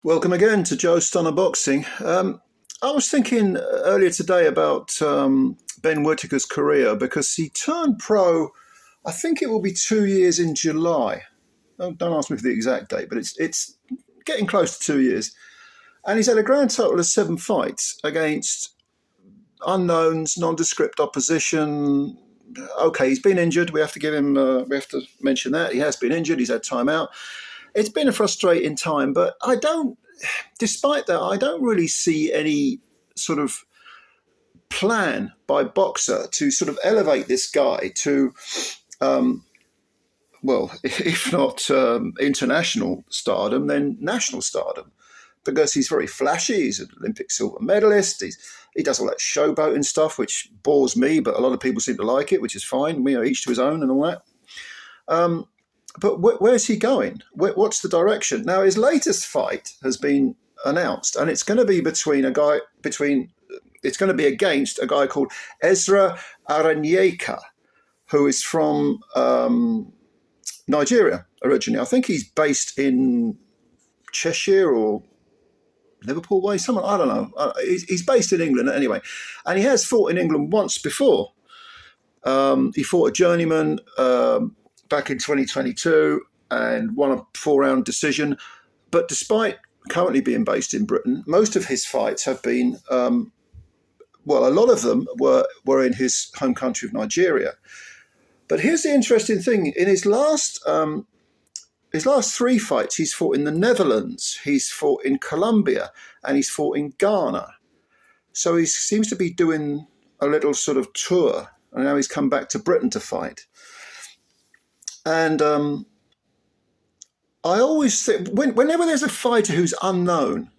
Welcome again to Joe Stunner Boxing. I was thinking earlier today about Ben Whittaker's career because he turned pro, I think it will be 2 years in July. Don't ask me for the exact date, but it's getting close to 2 years. And he's had a grand total of 7 fights against unknowns, nondescript opposition. Okay, he's been injured. We have to mention that. He has been injured. He's had time out. It's been a frustrating time, but despite that, I don't really see any sort of plan by Boxer to sort of elevate this guy to, if not international stardom, then national stardom, because he's very flashy. He's an Olympic silver medalist. He does all that showboating stuff, which bores me, but a lot of people seem to like it, which is fine. Each to his own and all that. But where's he going? What's the direction? Now, his latest fight has been announced, and it's going to be against a guy called Ezra Ara, who is from Nigeria originally. I think he's based in Cheshire or Liverpool way, someone, I don't know. He's based in England anyway, and he has fought in England once before. He fought a journeyman back in 2022 and won a 4-round decision. But despite currently being based in Britain, most of his fights have been, a lot of them were in his home country of Nigeria. But here's the interesting thing. In his last 3 fights, he's fought in the Netherlands, he's fought in Colombia, and he's fought in Ghana. So he seems to be doing a little sort of tour, and now he's come back to Britain to fight. And I always think, whenever there's a fighter who's unknown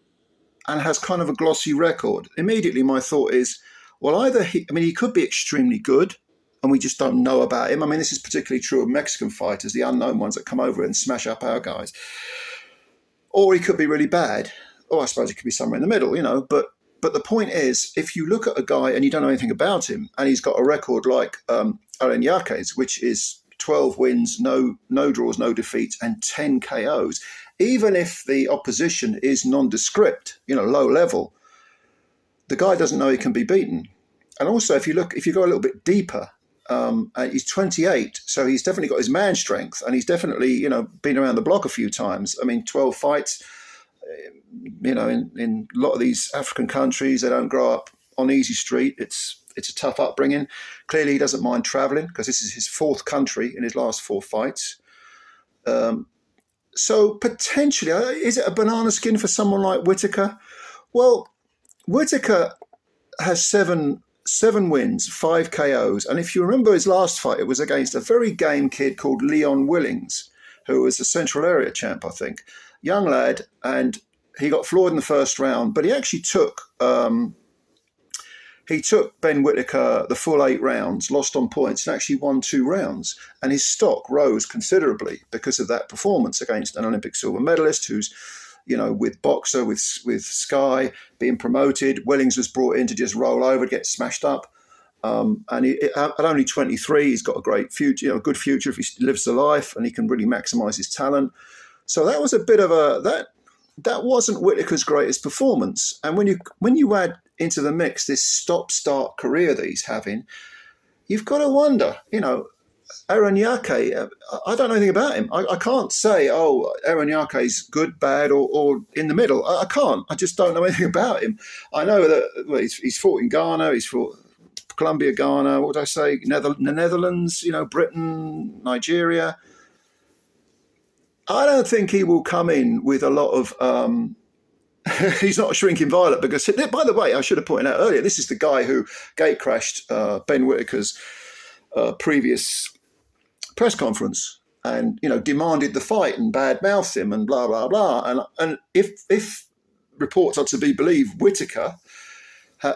and has kind of a glossy record, immediately my thought is, well, either he could be extremely good and we just don't know about him. I mean, this is particularly true of Mexican fighters, the unknown ones that come over and smash up our guys. Or he could be really bad. Or I suppose he could be somewhere in the middle, But the point is, if you look at a guy and you don't know anything about him, and he's got a record like Aranyake's, which is 12 wins, no draws, no defeats, and 10 KOs. Even if the opposition is nondescript, low level, the guy doesn't know he can be beaten. And also, if you go a little bit deeper, he's 28, so he's definitely got his man strength, and he's definitely, been around the block a few times. I mean, 12 fights, in a lot of these African countries, they don't grow up on easy street. It's a tough upbringing. Clearly, he doesn't mind traveling because this is his 4th country in his last 4 fights. So potentially, is it a banana skin for someone like Whitaker? Well, Whitaker has seven wins, 5 KOs. And if you remember his last fight, it was against a very game kid called Leon Willings, who was a Central Area champ, I think. Young lad, and he got floored in the first round, but he actually took Ben Whittaker the full 8 rounds, lost on points, and actually won 2 rounds. And his stock rose considerably because of that performance against an Olympic silver medalist who's, with Boxer, with Sky being promoted. Willings was brought in to just roll over, get smashed up. And at only 23, he's got a great future, a good future if he lives the life and he can really maximize his talent. So that was a bit of that wasn't Whittaker's greatest performance. And when you add into the mix this stop-start career that he's having, you've got to wonder, Aranyake, I don't know anything about him. I can't say, Aranyake's good, bad, or in the middle. I can't. I just don't know anything about him. I know that he's fought in Ghana, he's fought Colombia, Ghana, what would I say, the Netherlands, Britain, Nigeria. I don't think he will come in with a lot of... he's not a shrinking violet because, by the way, I should have pointed out earlier, this is the guy who gate crashed Ben Whittaker's previous press conference and, demanded the fight and bad-mouthed him and blah, blah, blah. And if reports are to be believed, Whittaker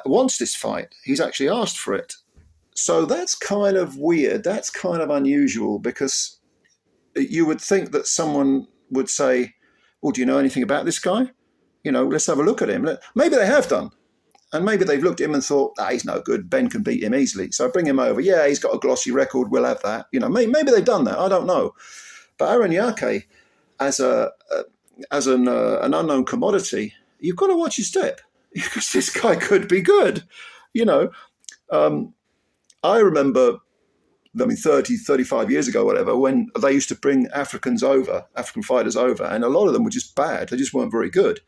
wants this fight. He's actually asked for it. So that's kind of weird. That's kind of unusual because you would think that someone would say, well, do you know anything about this guy? Let's have a look at him. Maybe they have done. And maybe they've looked at him and thought, he's no good. Ben can beat him easily. So bring him over. Yeah, he's got a glossy record. We'll have that. Maybe they've done that. I don't know. But Aranyake, as a as an unknown commodity, you've got to watch your step because this guy could be good. You know, I remember, 30, 35 years ago, whatever, when they used to bring African fighters over, and a lot of them were just bad. They just weren't very good.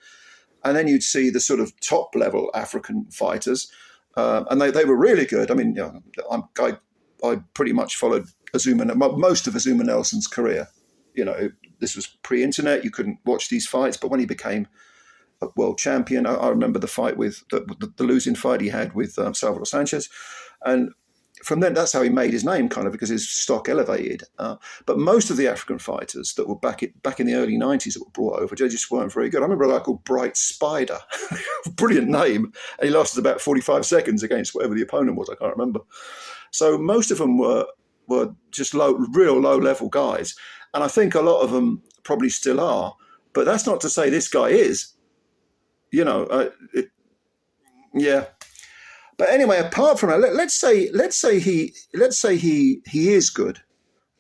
And then you'd see the sort of top level African fighters, and they were really good. I mean, you know, I pretty much followed most of Azuma Nelson's career. You know, this was pre-internet. You couldn't watch these fights, but when he became a world champion, I remember the fight with the losing fight he had with Salvador Sanchez, and from then, that's how he made his name, kind of, because his stock elevated. But most of the African fighters that were back in the early 90s that were brought over, they just weren't very good. I remember a guy called Bright Spider, brilliant name, and he lasted about 45 seconds against whatever the opponent was. I can't remember. So most of them were just real low-level guys. And I think a lot of them probably still are. But that's not to say this guy is. You know, yeah. But anyway, apart from that, let's say he is good,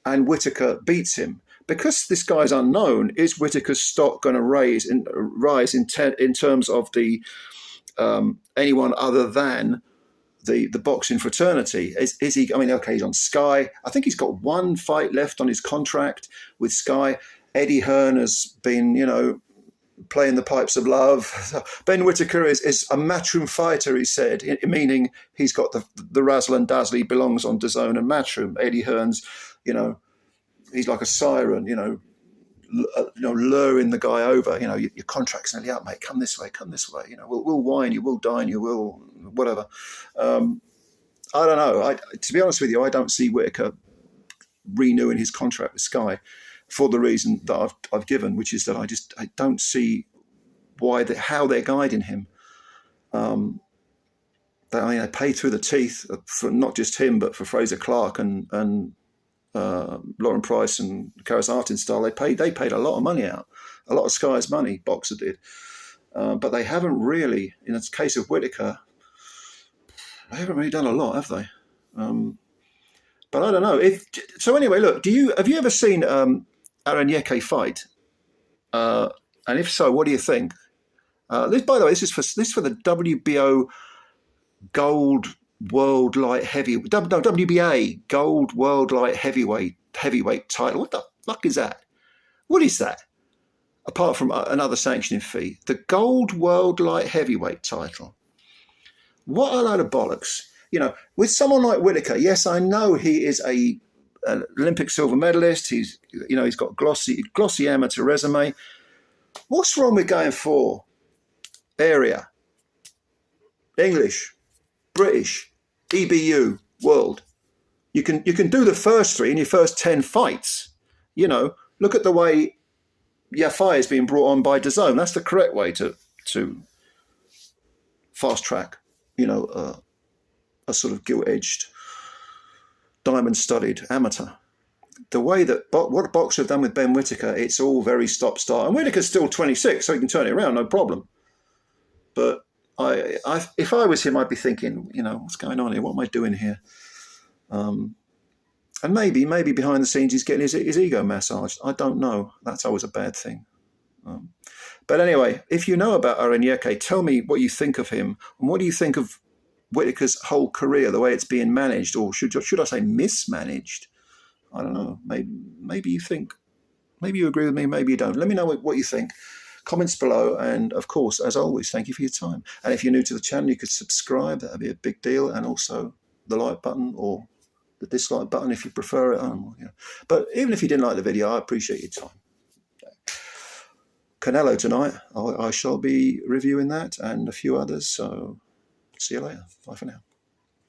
and Whitaker beats him. Because this guy's unknown, is Whitaker's stock going to rise in terms of the anyone other than the boxing fraternity? Is he? I mean, okay, he's on Sky. I think he's got one fight left on his contract with Sky. Eddie Hearn has been, you know, playing the pipes of love. Ben Whittaker is a matchroom fighter, he said, meaning he's got the razzle and dazzle. He belongs on DAZN and matchroom. Eddie Hearn's, you know, he's like a siren, you know, luring the guy over. You know, your contract's nearly up, mate. Come this way. You know, we'll wine you, we'll dine you, we'll whatever. I don't know. To be honest with you, I don't see Whittaker renewing his contract with Sky, for the reason that I've given, which is that I don't see how they're guiding him. They pay through the teeth for not just him, but for Fraser Clark and Lauren Price and Karis Artinstall. They paid a lot of money out, a lot of Sky's money. Boxer did, but they haven't really. In the case of Whittaker, they haven't really done a lot, have they? But I don't know. So anyway, look. Have you ever seen Aranyeke fight? And if so, what do you think? This, by the way, this is for the WBO Gold World Light Heavyweight. WBA Gold World Light Heavyweight title. What the fuck is that? What is that? Apart from another sanctioning fee, the Gold World Light Heavyweight title. What a load of bollocks! You know, with someone like Whitaker, yes, I know he is an Olympic silver medalist. He's got glossy amateur resume. What's wrong with going for area, English, British, EBU, world? You can do the first three in your first 10 fights. You know, look at the way Yafai is being brought on by DAZN. That's the correct way to fast track. You know, a sort of gilt-edged, diamond-studded amateur. The way that what Boxer have done with Ben Whittaker, it's all very stop-start. And Whittaker's still 26, so he can turn it around, no problem. But if I was him, I'd be thinking, you know, what's going on here? What am I doing here? And maybe behind the scenes he's getting his ego massaged. I don't know. That's always a bad thing. But anyway, if you know about Aranyeke, tell me what you think of him. And what do you think of Whittaker's whole career, the way it's being managed, or should I say mismanaged? I don't know. Maybe you think, maybe you agree with me, maybe you don't. Let me know what you think. Comments below, and of course, as always, thank you for your time. And if you're new to the channel, you could subscribe. That'd be a big deal, and also the like button or the dislike button if you prefer it. But even if you didn't like the video, I appreciate your time. Canelo tonight. I shall be reviewing that and a few others. So see you later. Bye for now.